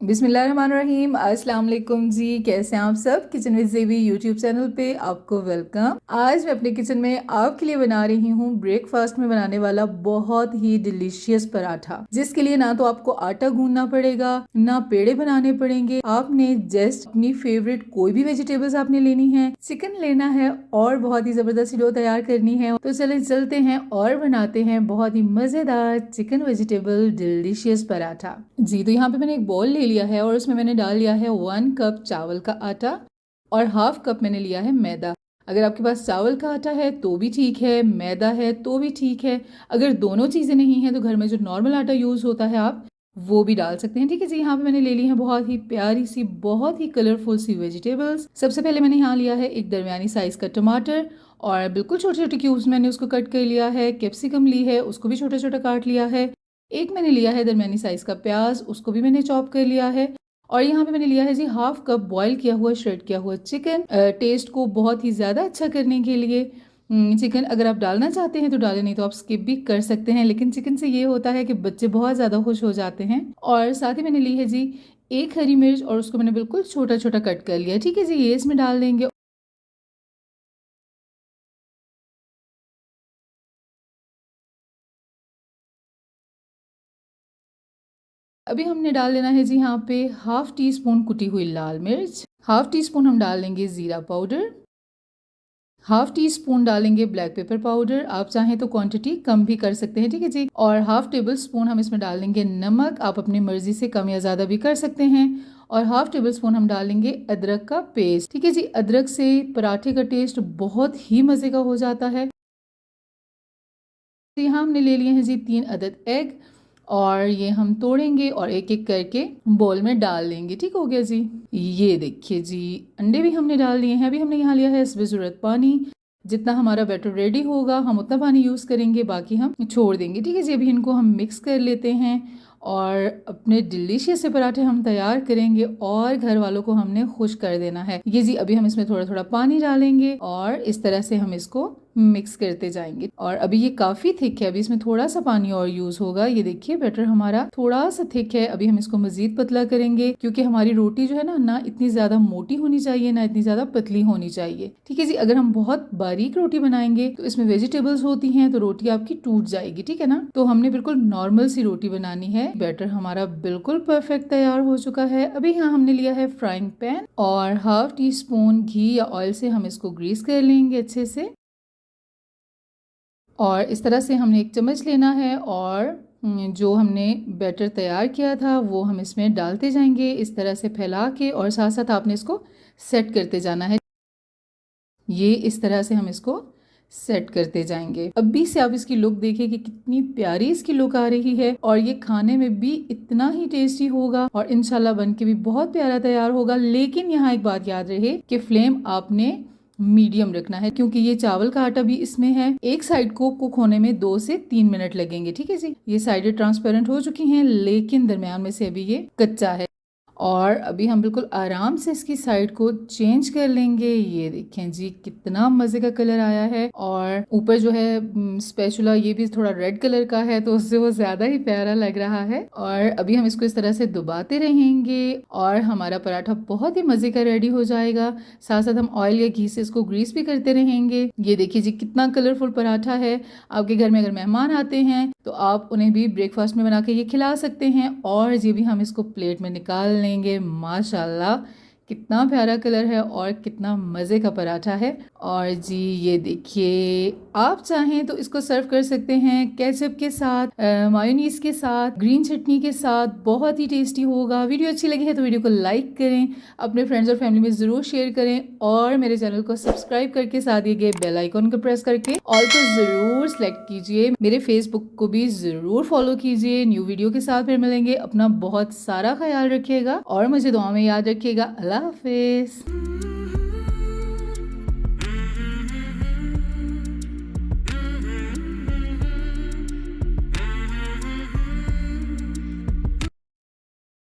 बिस्मिल्लाहिर्रहमानिर्रहीम। अस्सलाम वालेकुम जी, कैसे हैं आप सब। किचन विद ज़ेबी यूट्यूब चैनल पे आपको वेलकम। आज मैं अपने किचन में आपके लिए बना रही हूँ ब्रेकफास्ट में बनाने वाला बहुत ही डिलीशियस पराठा, जिसके लिए ना तो आपको आटा गूंदना पड़ेगा ना पेड़े बनाने पड़ेंगे। आपने जस्ट अपनी फेवरेट कोई भी वेजिटेबल्स आपने लेनी है, चिकन लेना है और बहुत ही जबरदस्त डो तैयार करनी है। तो चले चलते हैं और बनाते हैं बहुत ही मजेदार चिकन वेजिटेबल डिलीशियस पराठा जी। तो यहाँ पे मैंने एक बॉल ले लिया है और उसमें मैंने डाल लिया है 1 कप चावल का आटा और हाफ कप मैंने लिया है मैदा। अगर आपके पास चावल का आटा है तो भी ठीक है, मैदा है तो भी ठीक है। अगर दोनों चीज़ें नहीं हैं तो घर में जो नॉर्मल आटा यूज़ होता है आप वो भी डाल सकते हैं। ठीक है जी। यहाँ पे मैंने ले ली है बहुत ही प्यारी सी, बहुत ही कलरफुल सी वेजिटेबल्स। सबसे पहले मैंने यहाँ लिया है एक दरमियानी साइज का टमाटर और बिल्कुल छोटे छोटे क्यूब्स मैंने उसको कट कर लिया है। कैप्सिकम ली है, उसको भी छोटा छोटा काट लिया है। एक मैंने लिया है दरमियानी साइज का प्याज, उसको भी मैंने चॉप कर लिया है। और यहाँ पे मैंने लिया है जी हाफ कप बॉईल किया हुआ, श्रेड किया हुआ चिकन। टेस्ट को बहुत ही ज़्यादा अच्छा करने के लिए चिकन अगर आप डालना चाहते हैं तो डालें, नहीं तो आप स्किप भी कर सकते हैं। लेकिन चिकन से ये होता है कि बच्चे बहुत ज़्यादा खुश हो जाते हैं। और साथ ही मैंने ली है जी एक हरी मिर्च और उसको मैंने बिल्कुल छोटा छोटा कट कर लिया। ठीक है जी, ये इसमें डाल देंगे। अभी हमने डाल लेना है जी यहाँ पे हाफ टी स्पून कुटी हुई लाल मिर्च, हाफ टी स्पून हम डाल देंगे जीरा पाउडर, हाफ टी स्पून डालेंगे ब्लैक पेपर पाउडर। आप चाहें तो क्वांटिटी कम भी कर सकते हैं। ठीक है जी। और हाफ टेबल स्पून हम इसमें डालेंगे नमक, आप अपनी मर्जी से कम या ज़्यादा भी कर सकते हैं। और हाफ टेबल स्पून हम डालेंगे अदरक का पेस्ट। ठीक है जी। अदरक से पराठे का टेस्ट बहुत ही मज़े का हो जाता है। यहाँ हमने ले लिए हैं जी 3 अदद एग और ये हम तोड़ेंगे और एक एक करके बोल में डाल लेंगे। ठीक हो गया जी। ये देखिए जी, अंडे भी हमने डाल दिए हैं। अभी हमने यहाँ लिया है इसमें ज़रूरत पानी। जितना हमारा बैटर रेडी होगा हम उतना पानी यूज़ करेंगे, बाकी हम छोड़ देंगे। ठीक है जी। अभी इनको हम मिक्स कर लेते हैं और अपने डिलीशियस से पराठे हम तैयार करेंगे और घर वालों को हमने खुश कर देना है। ये जी, अभी हम इसमें थोड़ा थोड़ा पानी डालेंगे और इस तरह से हम इसको मिक्स करते जाएंगे। और अभी ये काफी थिक है, अभी इसमें थोड़ा सा पानी और यूज होगा। ये देखिए बैटर हमारा थोड़ा सा थिक है। अभी हम इसको मजीद पतला करेंगे क्योंकि हमारी रोटी जो है ना इतनी ज्यादा मोटी होनी चाहिए ना इतनी ज्यादा पतली होनी चाहिए। ठीक है जी। अगर हम बहुत बारीक रोटी बनाएंगे तो इसमें वेजिटेबल्स होती हैं तो रोटी आपकी टूट जाएगी। ठीक है ना। तो हमने बिल्कुल नॉर्मल सी रोटी बनानी है। बैटर हमारा बिल्कुल परफेक्ट तैयार हो चुका है। अभी यहाँ हमने लिया है फ्राइंग पैन और हाफ टी स्पून घी या ऑयल से हम इसको ग्रीस कर लेंगे अच्छे से। और इस तरह से हमने एक चम्मच लेना है और जो हमने बैटर तैयार किया था वो हम इसमें डालते जाएंगे इस तरह से फैला के, और साथ साथ आपने इसको सेट करते जाना है। ये इस तरह से हम इसको सेट करते जाएंगे। अभी से आप इसकी लुक देखिए कि कितनी प्यारी इसकी लुक आ रही है और ये खाने में भी इतना ही टेस्टी होगा और इंशाल्लाह बन के भी बहुत प्यारा तैयार होगा। लेकिन यहाँ एक बात याद रहे कि फ्लेम आपने मीडियम रखना है क्योंकि ये चावल का आटा भी इसमें है। एक साइड को कुक होने में 2 से 3 मिनट लगेंगे। ठीक है जी। ये साइडें ट्रांसपेरेंट हो चुकी हैं लेकिन दरमियान में से अभी ये कच्चा है और अभी हम बिल्कुल आराम से इसकी साइड को चेंज कर लेंगे। ये देखें जी कितना मज़े का कलर आया है और ऊपर जो है स्पैचुला ये भी थोड़ा रेड कलर का है तो उससे वो ज़्यादा ही प्यारा लग रहा है। और अभी हम इसको इस तरह से दबाते रहेंगे और हमारा पराठा बहुत ही मज़े का रेडी हो जाएगा। साथ साथ हम ऑयल या घी से इसको ग्रीस भी करते रहेंगे। ये देखिए जी कितना कलरफुल पराठा है। आपके घर में अगर मेहमान आते हैं तो आप उन्हें भी ब्रेकफास्ट में बना के ये खिला सकते हैं। और ये भी हम इसको प्लेट में निकाल लेंगे। माशाल्लाह कितना प्यारा कलर है और कितना मज़े का पराठा है। और जी ये देखिए, आप चाहें तो इसको सर्व कर सकते हैं केचप के साथ, मायोनीज के साथ, ग्रीन चटनी के साथ, बहुत ही टेस्टी होगा। वीडियो अच्छी लगी है तो वीडियो को लाइक करें, अपने फ्रेंड्स और फैमिली में ज़रूर शेयर करें और मेरे चैनल को सब्सक्राइब करके साथ दिए गए बेल आइकॉन को प्रेस करके ऑल को ज़रूर सेलेक्ट कीजिए। मेरे फेसबुक को भी ज़रूर फॉलो कीजिए। न्यू वीडियो के साथ फिर मिलेंगे। अपना बहुत सारा ख्याल रखिएगा और मुझे दुआ में याद रखिएगा। अल्लाह हाफिज़।